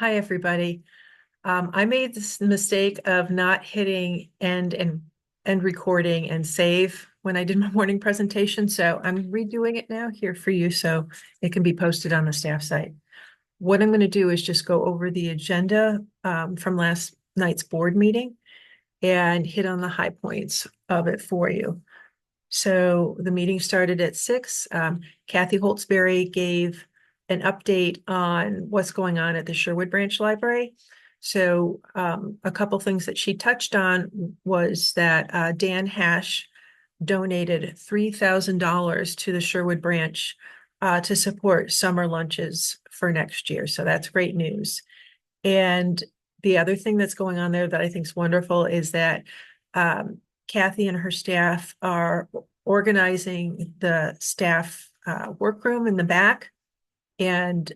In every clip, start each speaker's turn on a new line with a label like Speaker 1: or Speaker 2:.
Speaker 1: Hi, everybody. I made this mistake of not hitting end recording and save when I did my morning presentation. So I'm redoing it now here for you so it can be posted on the staff site. What I'm going to do is just go over the agenda from last night's board meeting and hit on the high points of it for you. So the meeting started at 6. Kathy Holtzberry gave an update on what's going on at the Sherwood Branch Library. So a couple things that she touched on was that Dan Hash donated $3,000 to the Sherwood Branch to support summer lunches for next year. So that's great news. And the other thing that's going on there that I think is wonderful is that Kathy and her staff are organizing the staff workroom in the back and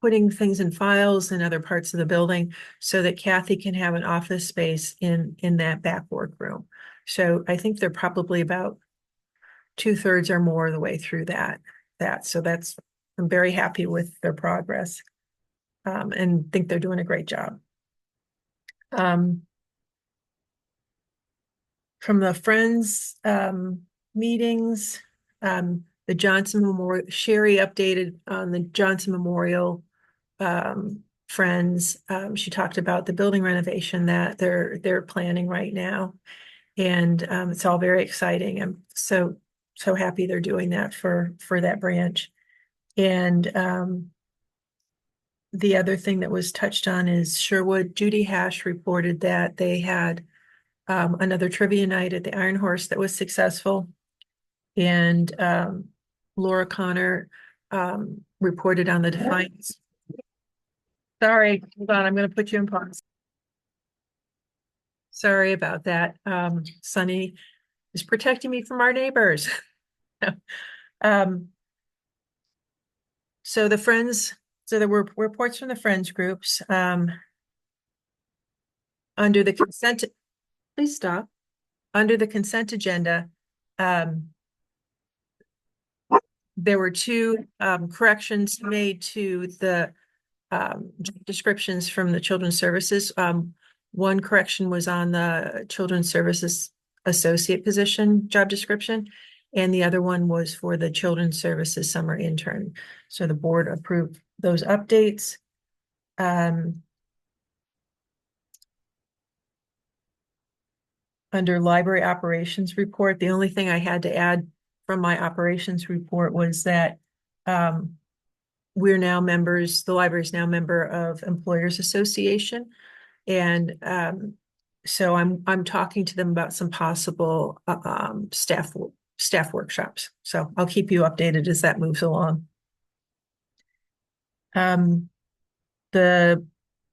Speaker 1: putting things in files in other parts of the building so that Kathy can have an office space in that back workroom. So I think they're probably about 2/3 or more of the way through that. So I'm very happy with their progress and think they're doing a great job. From the Friends meetings, the Johnson Memorial, Sherry updated on the Johnson Memorial Friends. She talked about the building renovation that they're planning right now. And it's all very exciting. I'm so happy they're doing that for that branch. And the other thing that was touched on is Sherwood. Judy Hash reported that they had another trivia night at the Iron Horse that was successful. And Laura Connor reported on the Defiance. Sorry, hold on, I'm going to put you in pause. Sorry about that. Sunny is protecting me from our neighbors. So the Friends, so there were reports from the Friends groups under the consent. Please stop. Under the consent agenda, there were two corrections made to the descriptions from the Children's Services. One correction was on the Children's Services Associate position job description, and the other one was for the Children's Services Summer Intern. So the board approved those updates. Under library operations report, the only thing I had to add from my operations report was that we're now members, the library is now a member of Employers Association. And so I'm talking to them about some possible staff workshops. So I'll keep you updated as that moves along. The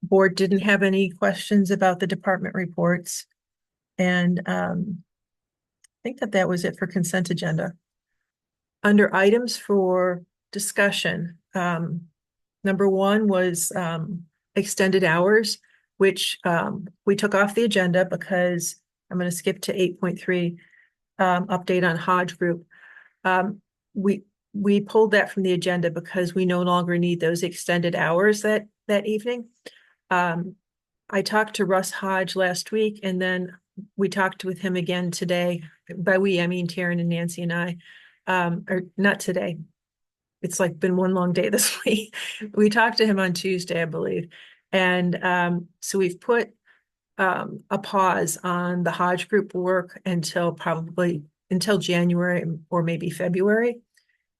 Speaker 1: board didn't have any questions about the department reports. And I think that was it for consent agenda. Under items for discussion, number one was extended hours, which we took off the agenda because I'm going to skip to 8.3, update on Hodge Group. We pulled that from the agenda because we no longer need those extended hours that evening. I talked to Russ Hodge last week, and then we talked with him again today. By we, I mean Taryn and Nancy and I, or not today. It's like been one long day this week. We talked to him on Tuesday, I believe. And so we've put a pause on the Hodge Group work until January or maybe February.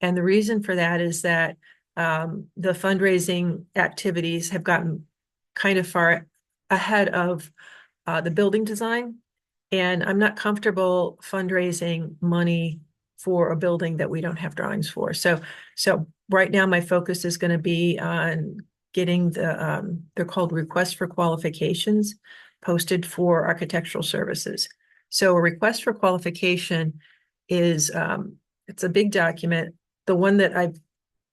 Speaker 1: And the reason for that is that the fundraising activities have gotten kind of far ahead of the building design. And I'm not comfortable fundraising money for a building that we don't have drawings for. So right now my focus is going to be on getting they're called requests for qualifications posted for architectural services. So a request for qualification is, it's a big document. The one that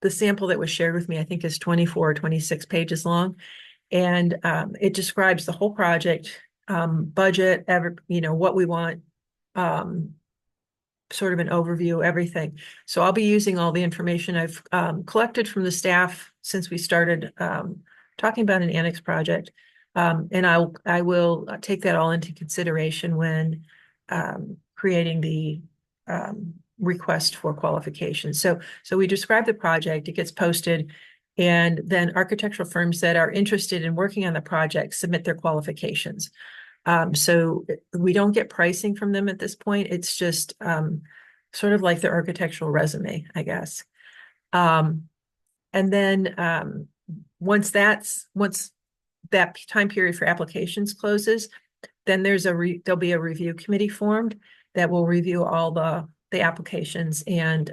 Speaker 1: the sample that was shared with me, I think is 24 or 26 pages long. And it describes the whole project, budget, what we want, sort of an overview, everything. So I'll be using all the information I've collected from the staff since we started talking about an annex project. And I will take that all into consideration when creating the request for qualifications. So we describe the project, it gets posted, and then architectural firms that are interested in working on the project submit their qualifications. So we don't get pricing from them at this point. It's just sort of like the architectural resume, I guess. And then once that time period for applications closes, then there'll be a review committee formed that will review all the applications, and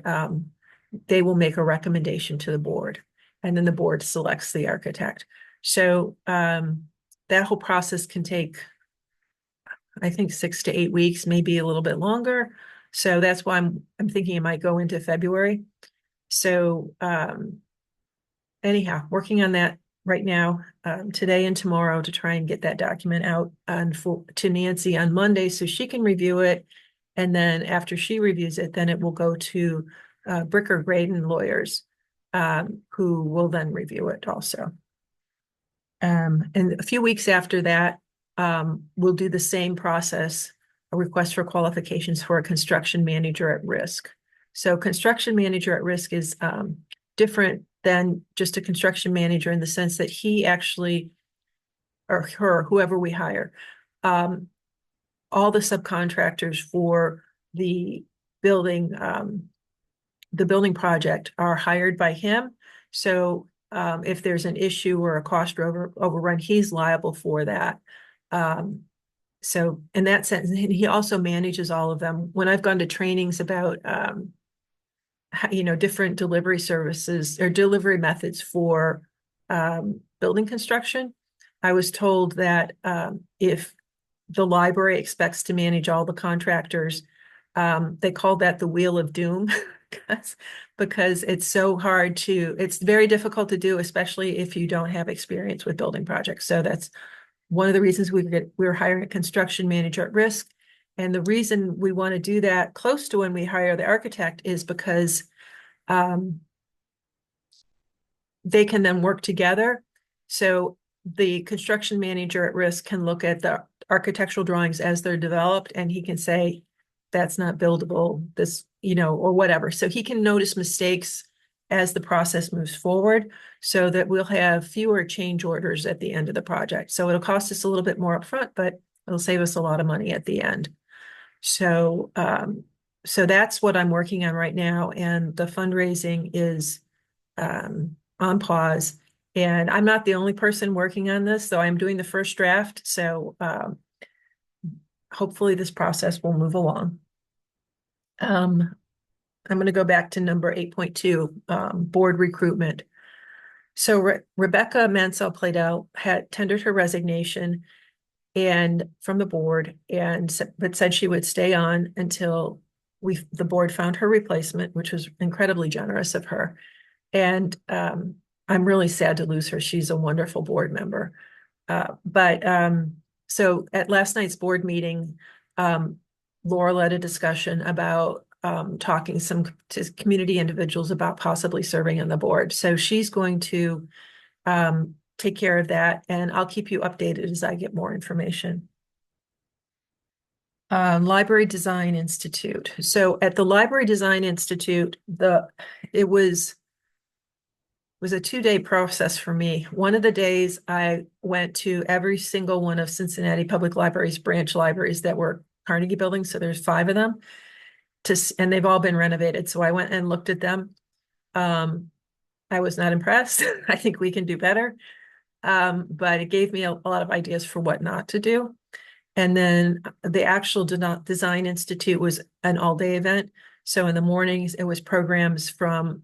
Speaker 1: they will make a recommendation to the board, and then the board selects the architect. So that whole process can take, I think, 6 to 8 weeks, maybe a little bit longer. So that's why I'm thinking it might go into February. So anyhow, working on that right now, today and tomorrow, to try and get that document out to Nancy on Monday so she can review it. And then after she reviews it, then it will go to Bricker Graydon lawyers, who will then review it also. And a few weeks after that, we'll do the same process, a request for qualifications for a construction manager at risk. So construction manager at risk is different than just a construction manager in the sense that he actually, or her, whoever we hire, all the subcontractors for the building project are hired by him. So if there's an issue or a cost overrun, he's liable for that. So in that sense, he also manages all of them. When I've gone to trainings about different delivery services or delivery methods for building construction, I was told that if the library expects to manage all the contractors, they call that the wheel of doom because it's very difficult to do, especially if you don't have experience with building projects. So that's one of the reasons we're hiring a construction manager at risk. And the reason we want to do that close to when we hire the architect is because they can then work together. So the construction manager at risk can look at the architectural drawings as they're developed, and he can say, that's not buildable, this, or whatever. So he can notice mistakes as the process moves forward so that we'll have fewer change orders at the end of the project. So it'll cost us a little bit more upfront, but it'll save us a lot of money at the end. So, so that's what I'm working on right now. And the fundraising is on pause. And I'm not the only person working on this, so I'm doing the first draft. So hopefully this process will move along. I'm going to go back to number 8.2, board recruitment. So Rebecca Mansell-Pladel had tendered her resignation and from the board, but said she would stay on until the board found her replacement, which was incredibly generous of her. And I'm really sad to lose her. She's a wonderful board member. So at last night's board meeting, Laura led a discussion about talking to community individuals about possibly serving on the board. So she's going to take care of that, and I'll keep you updated as I get more information. Library Design Institute. So at the Library Design Institute, it was a 2-day process for me. One of the days I went to every single one of Cincinnati Public Library's branch libraries that were Carnegie buildings. So there's 5 of them, and they've all been renovated. So I went and looked at them. I was not impressed. I think we can do better. But it gave me a lot of ideas for what not to do. And then the actual Design Institute was an all-day event. So in the mornings, it was programs from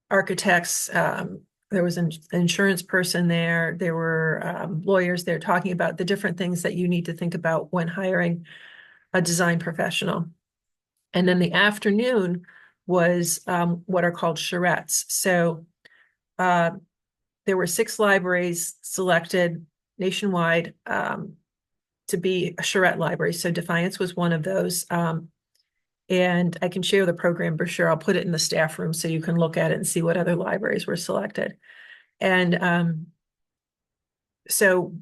Speaker 1: architects. There was an insurance person there. There were lawyers there talking about the different things that you need to think about when hiring a design professional. And then the afternoon was what are called charrettes. So there were 6 libraries selected nationwide to be a charrette library. So Defiance was one of those. And I can share the program brochure. I'll put it in the staff room so you can look at it and see what other libraries were selected. And So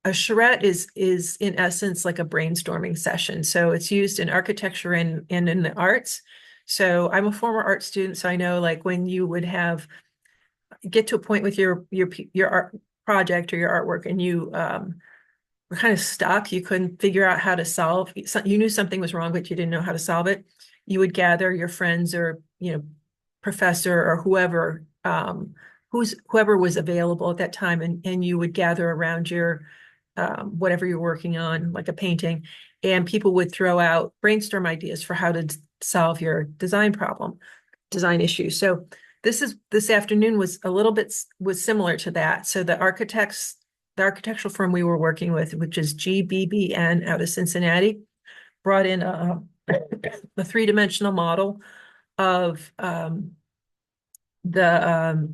Speaker 1: a charrette is in essence like a brainstorming session. So it's used in architecture and in the arts. So I'm a former art student, so I know like when you would get to a point with your art project or your artwork and you were kind of stuck, you couldn't figure out how to solve, you knew something was wrong, but you didn't know how to solve it. You would gather your friends or, professor or whoever was available at that time, and you would gather around your whatever you're working on, like a painting, and people would throw out brainstorm ideas for how to solve your design issue. So this afternoon was a little bit was similar to that. So the architectural firm we were working with, which is GBBN out of Cincinnati, brought in a three-dimensional model of the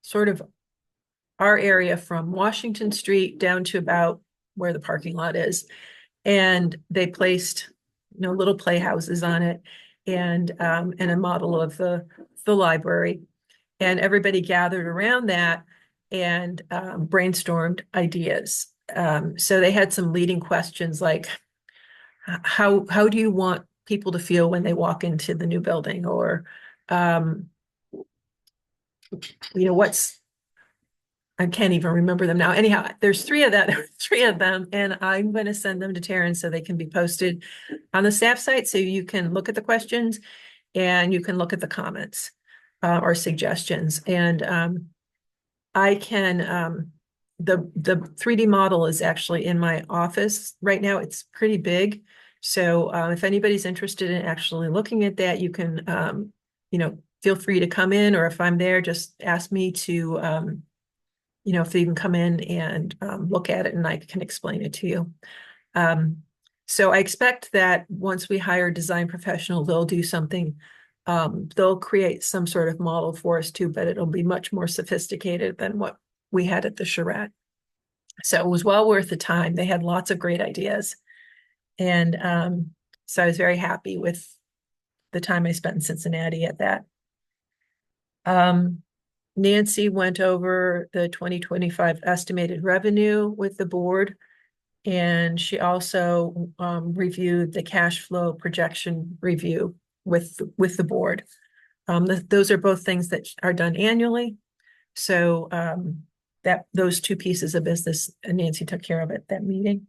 Speaker 1: sort of our area from Washington Street down to about where the parking lot is. And they placed, little playhouses on it and a model of the library. And everybody gathered around that and brainstormed ideas. So they had some leading questions like, how do you want people to feel when they walk into the new building? Or, what's I can't even remember them now. Anyhow, there's three of them, and I'm going to send them to Taryn so they can be posted on the staff site so you can look at the questions and you can look at the comments or suggestions. And I can the 3D model is actually in my office right now. It's pretty big. So if anybody's interested in actually looking at that, you can feel free to come in, or if I'm there, just ask me to if they can come in and look at it and I can explain it to you. So I expect that once we hire a design professional, they'll do something, they'll create some sort of model for us too, but it'll be much more sophisticated than what we had at the charrette. So it was well worth the time. They had lots of great ideas. And so I was very happy with the time I spent in Cincinnati at that. Nancy went over the 2025 estimated revenue with the board, and she also reviewed the cash flow projection review with the board. Those are both things that are done annually. So that those two pieces of business, Nancy took care of at that meeting.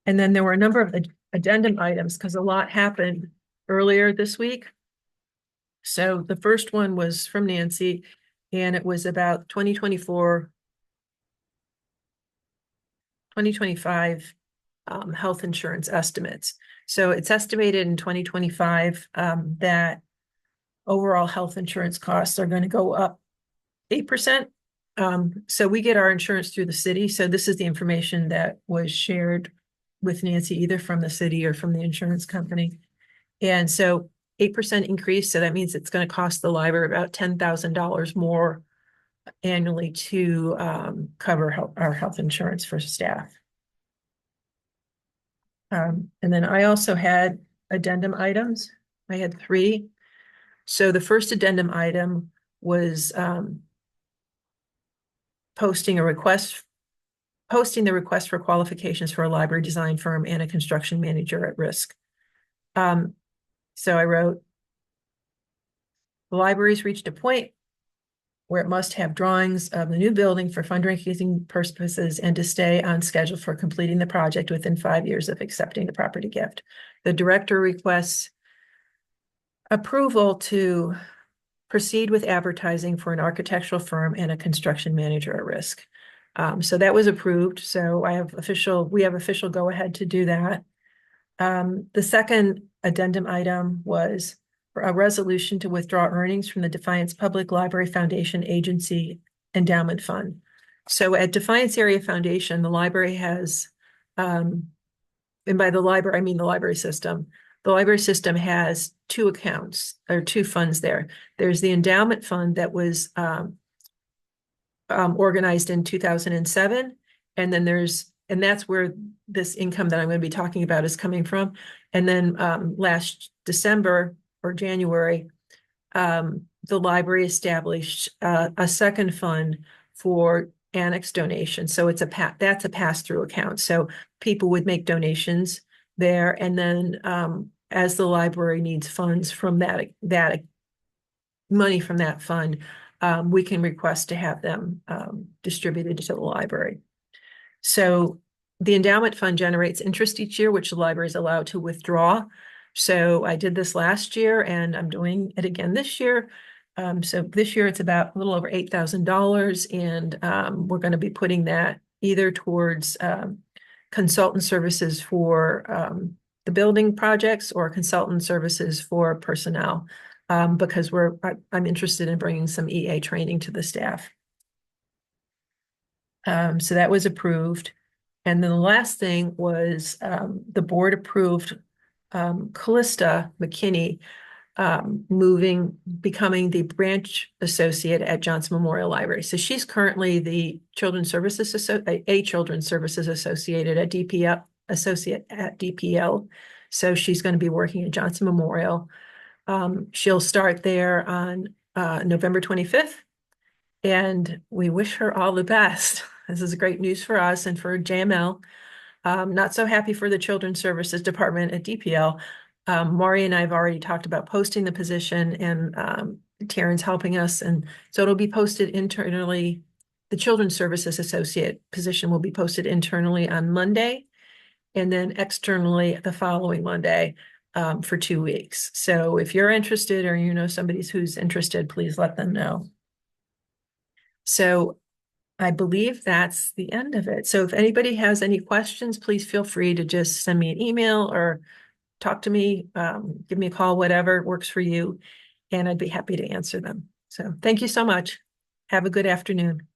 Speaker 1: And then there were a number of addendum items because a lot happened earlier this week. So the first one was from Nancy, and it was about 2025 health insurance estimates. So it's estimated in 2025 that overall health insurance costs are going to go up 8%. So we get our insurance through the city. So this is the information that was shared with Nancy, either from the city or from the insurance company. And so 8% increase. So that means it's going to cost the library about $10,000 more annually to cover our health insurance for staff. And then I also had addendum items. I had 3. So the first addendum item was posting the request for qualifications for a library design firm and a construction manager at risk. So I wrote, the library's reached a point where it must have drawings of the new building for fundraising purposes and to stay on schedule for completing the project within 5 years of accepting the property gift. The director requests approval to proceed with advertising for an architectural firm and a construction manager at risk. So that was approved. So we have official go ahead to do that. The second addendum item was for a resolution to withdraw earnings from the Defiance Public Library Foundation Agency Endowment Fund. So at Defiance Area Foundation, the library has, and by the library, I mean the library system. The library system has 2 accounts or 2 funds there. There's the endowment fund that was organized in 2007. And then and that's where this income that I'm going to be talking about is coming from. And then last December or January, the library established a second fund for annex donation. So that's a pass-through account. So people would make donations there, and then as the library needs funds from that money from that fund, we can request to have them distributed to the library. So the endowment fund generates interest each year, which the library is allowed to withdraw. So I did this last year and I'm doing it again this year. So this year it's about a little over $8,000, and we're going to be putting that either towards consultant services for the building projects or consultant services for personnel, because I'm interested in bringing some EA training to the staff. So that was approved. And then the last thing was the board approved Callista McKinney becoming the branch associate at Johnson Memorial Library. So she's currently the children's services associate at DPL. So she's going to be working at Johnson Memorial. She'll start there on November 25th, and we wish her all the best. This is great news for us and for JML. Not so happy for the Children's Services Department at DPL. Maury and I have already talked about posting the position, and Taryn's helping us. And so it'll be posted internally. The Children's Services Associate position will be posted internally on Monday, and then externally the following Monday for 2 weeks. So if you're interested, or you know somebody who's interested, please let them know. So I believe that's the end of it. So if anybody has any questions, please feel free to just send me an email or talk to me, give me a call, whatever works for you, and I'd be happy to answer them. So thank you so much. Have a good afternoon.